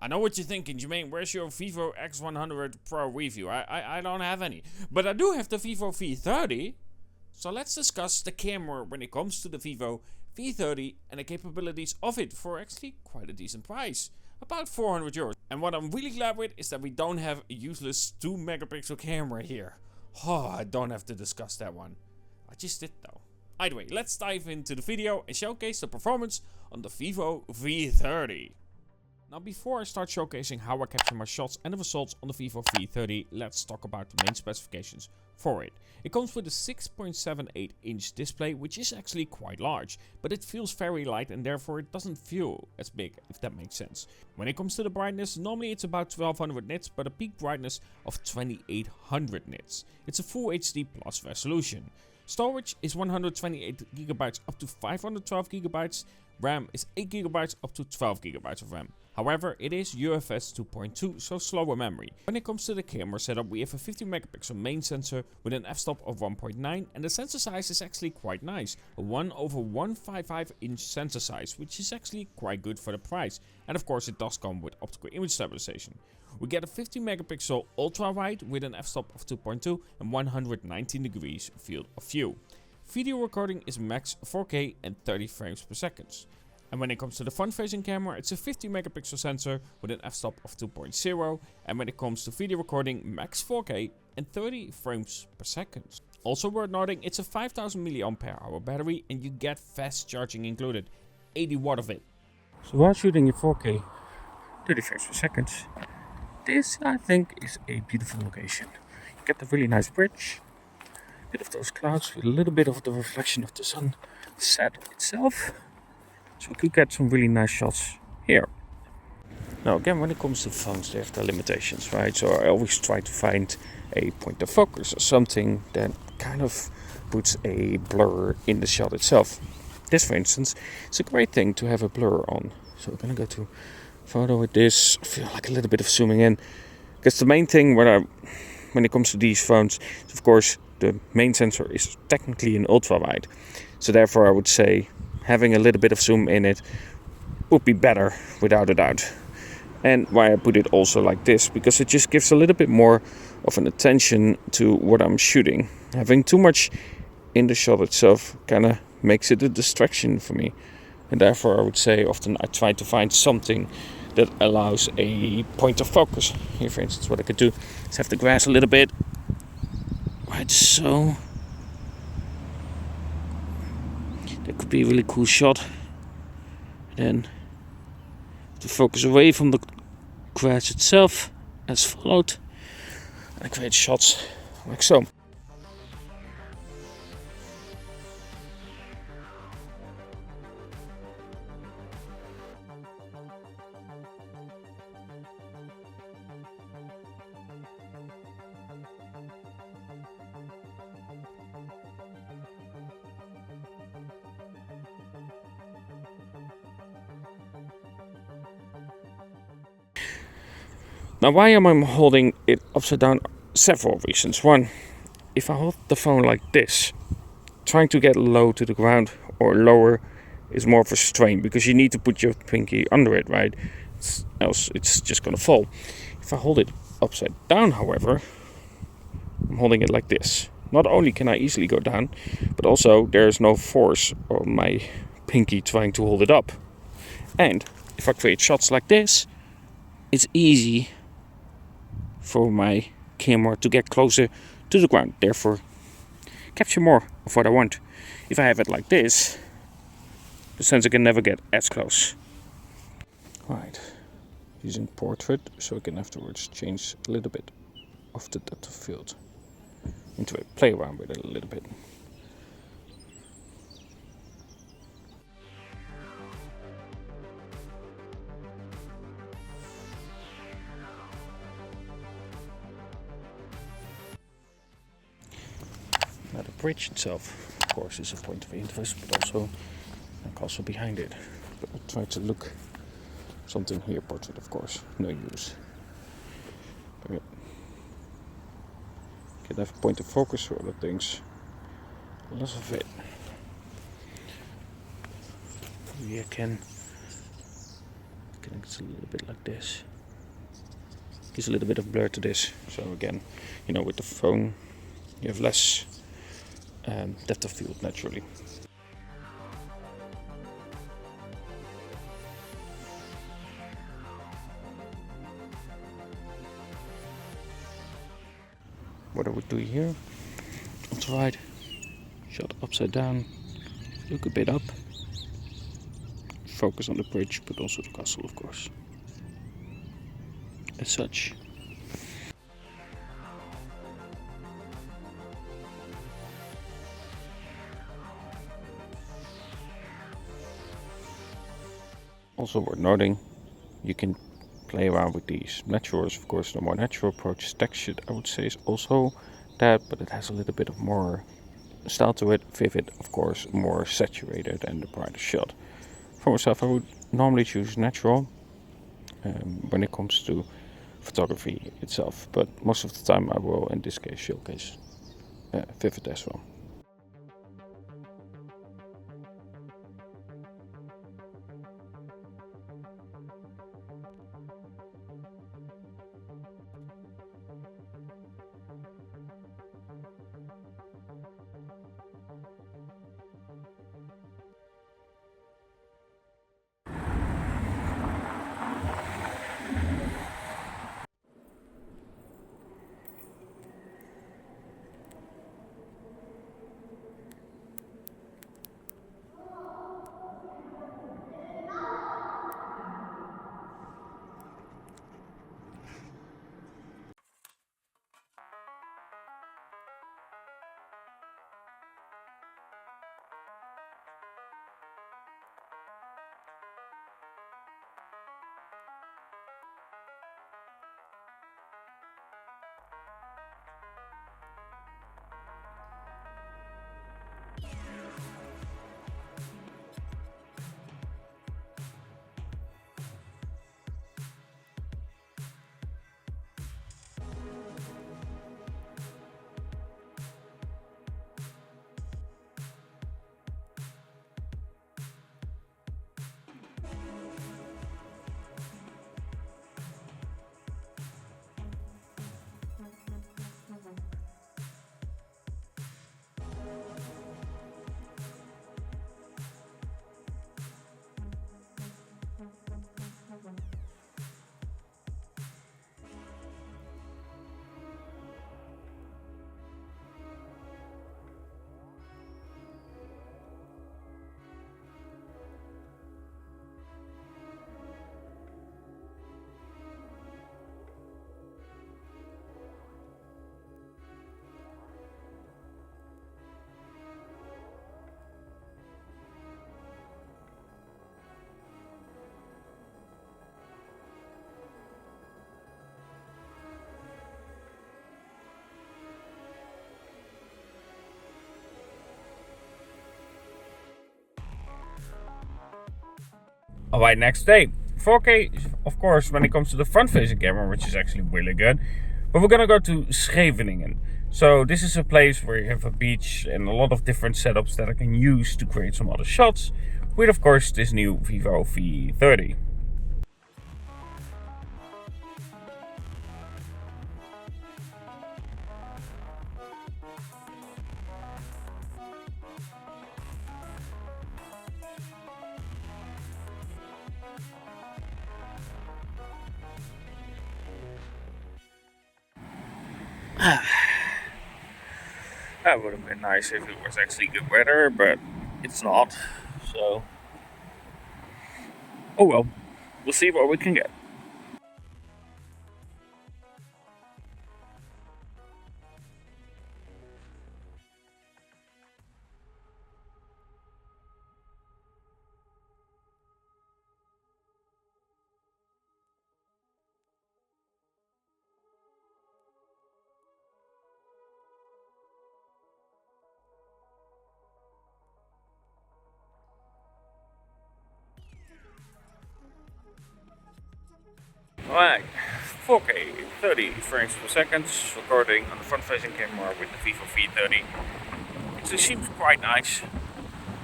I know what you're thinking, Jermaine, where's your Vivo X100 Pro review? I don't have any. But I do have the Vivo V30. So let's discuss the camera when it comes to the Vivo V30 and the capabilities of it for actually quite a decent price. About €400. And what I'm really glad with is that we don't have a useless 2 megapixel camera here. Oh, I don't have to discuss that one. I just did though. Either way, let's dive into the video and showcase the performance on the Vivo V30. Now before I start showcasing how I capture my shots and the results on the Vivo V30, let's talk about the main specifications for it. It comes with a 6.78 inch display, which is actually quite large, but it feels very light and therefore it doesn't feel as big, if that makes sense. When it comes to the brightness, normally it's about 1200 nits, but a peak brightness of 2800 nits. It's a full HD plus resolution. Storage is 128GB up to 512GB. RAM is 8GB up to 12GB of RAM. However, it is UFS 2.2, so slower memory. When it comes to the camera setup, we have a 50 megapixel main sensor with an f-stop of 1.9, and the sensor size is actually quite nice. A 1/155 inch sensor size, which is actually quite good for the price. And of course it does come with optical image stabilization. We get a 50 megapixel ultra wide with an f-stop of 2.2 and 119 degrees field of view. Video recording is max 4K and 30 frames per second. And when it comes to the front-facing camera, it's a 50 megapixel sensor with an f-stop of 2.0, and when it comes to video recording, max 4K and 30 frames per second. Also worth noting, it's a 5000 mAh battery and you get fast charging included, 80 watt of it. So while shooting in 4K, 30 frames per second, this I think is a beautiful location. You get a really nice bridge, a bit of those clouds with a little bit of the reflection of the sun set itself. So we could get some really nice shots here. Now again, when it comes to phones, they have their limitations, right? So I always try to find a point of focus or something that kind of puts a blur in the shot itself. This, for instance, is a great thing to have a blur on. So we're gonna go to photo with this. I feel like a little bit of zooming in. Because the main thing when it comes to these phones, is of course, the main sensor is technically an ultra wide. So therefore I would say having a little bit of zoom in it would be better, without a doubt. And why I put it also like this, because it just gives a little bit more of an attention to what I'm shooting. Having too much in the shot itself kind of makes it a distraction for me. And therefore I would say often I try to find something that allows a point of focus. Here for instance what I could do is have the grass a little bit, right, so that could be a really cool shot. And then to focus away from the grass itself as followed, and create shots like so. Now why am I holding it upside down? Several reasons. One, if I hold the phone like this, trying to get low to the ground or lower is more of a strain, because you need to put your pinky under it, right? Else it's just gonna fall. If I hold it upside down, however, I'm holding it like this. Not only can I easily go down, but also there's no force on my pinky trying to hold it up. And if I create shots like this, it's easy for my camera to get closer to the ground, therefore capture more of what I want. If I have it like this, the sensor can never get as close. Right, using portrait so I can afterwards change a little bit of the depth of field into it, play around with it a little bit. Now the bridge itself, of course, is a point of interest, but also behind it. But I'll try to look something here. Portrait, of course, no use. Okay. Can have a point of focus or other things. Lots of it. Maybe I can connect it a little bit like this. gives a little bit of blur to this. So again, you know, with the phone you have less depth of field naturally. What I would do here, on the right, shot upside down, look a bit up, focus on the bridge but also the castle of course. As such. Also worth noting, you can play around with these naturals, of course. The more natural approach, textured I would say is also that, but it has a little bit of more style to it. Vivid, of course, more saturated and the brighter shot. For myself, I would normally choose natural when it comes to photography itself, but most of the time I will in this case showcase vivid as well. Alright, next day. 4K, of course, when it comes to the front-facing camera, which is actually really good. But we're gonna go to Scheveningen. So this is a place where you have a beach and a lot of different setups that I can use to create some other shots. With, of course, this new Vivo V30. That would have been nice if it was actually good weather, but it's not. So, oh well, we'll see what we can get. Alright, 4K 30 frames per second, recording on the front-facing camera with the Vivo V30. It seems quite nice.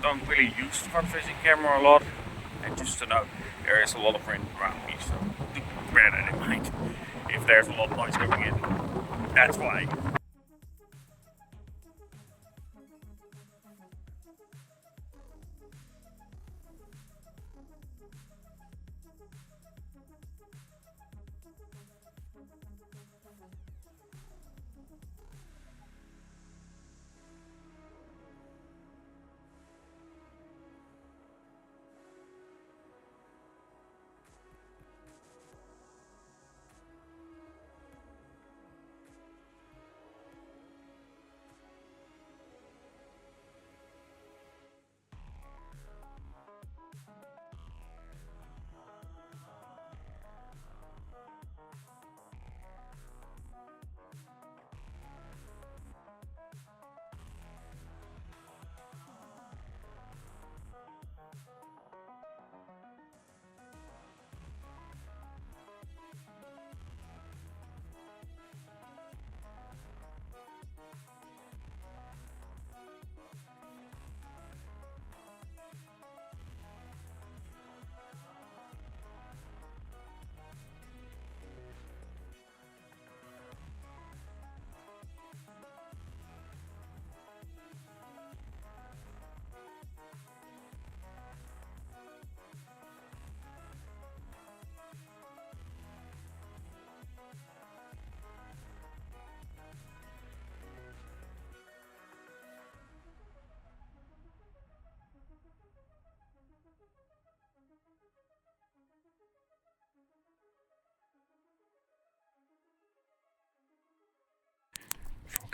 Don't really use the front-facing camera a lot, and just to note, there is a lot of wind around me, so do bear that in mind. if there's a lot of noise coming in. That's why.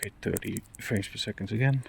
Okay, 30 frames per second again.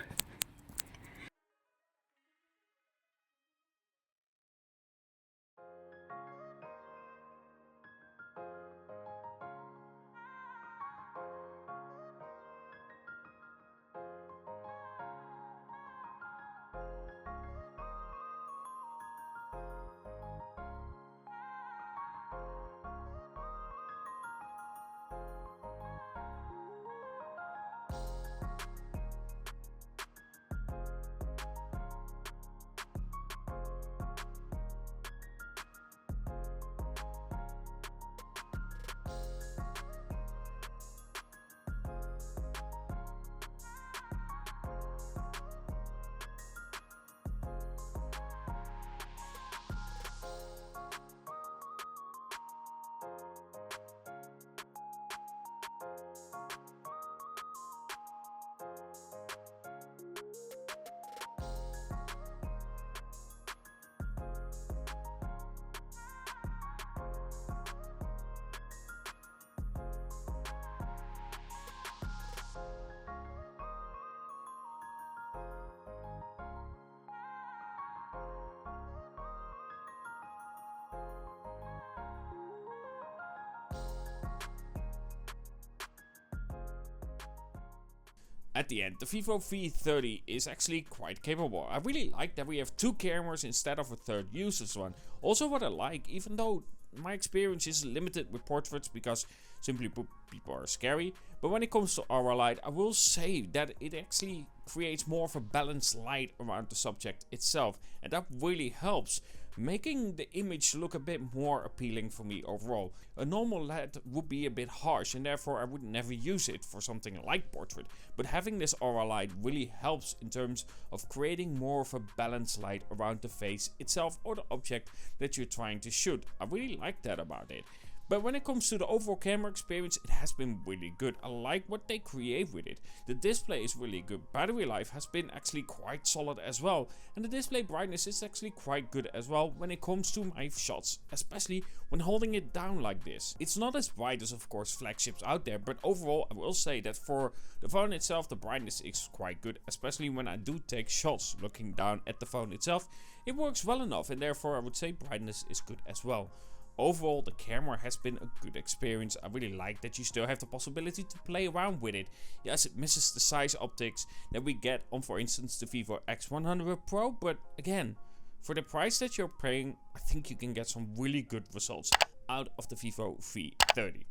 At the end, the Vivo V30 is actually quite capable. I really like that we have two cameras instead of a third useless one. Also what I like, even though my experience is limited with portraits because simply put, people are scary, but when it comes to RA light, I will say that it actually creates more of a balanced light around the subject itself, and that really helps, making the image look a bit more appealing for me overall. A normal LED would be a bit harsh and therefore I would never use it for something like portrait, but having this aura light really helps in terms of creating more of a balanced light around the face itself or the object that you're trying to shoot. I really like that about it. But when it comes to the overall camera experience, it has been really good. I like what they create with it. The display is really good. Battery life has been actually quite solid as well. And the display brightness is actually quite good as well when it comes to my shots. Especially when holding it down like this. It's not as bright as of course flagships out there. But overall I will say that for the phone itself the brightness is quite good. Especially when I do take shots looking down at the phone itself. It works well enough and therefore I would say brightness is good as well. Overall, the camera has been a good experience. I really like that you still have the possibility to play around with it. Yes, it misses the size optics that we get on, for instance, the Vivo X100 Pro. But again, for the price that you're paying, I think you can get some really good results out of the Vivo V30.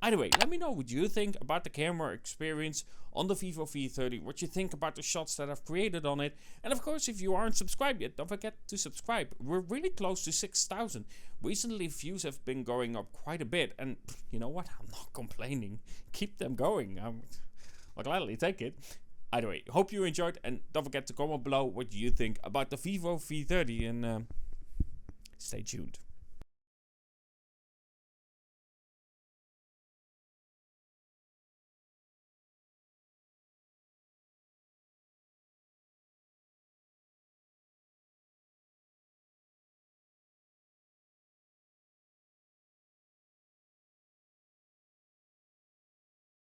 Either way, let me know what you think about the camera experience on the Vivo V30, what you think about the shots that I've created on it, and of course, if you aren't subscribed yet, don't forget to subscribe. We're really close to 6,000. Recently, views have been going up quite a bit, and you know what? I'm not complaining. Keep them going. I'll gladly take it. Either way, hope you enjoyed, and don't forget to comment below what you think about the Vivo V30, and stay tuned.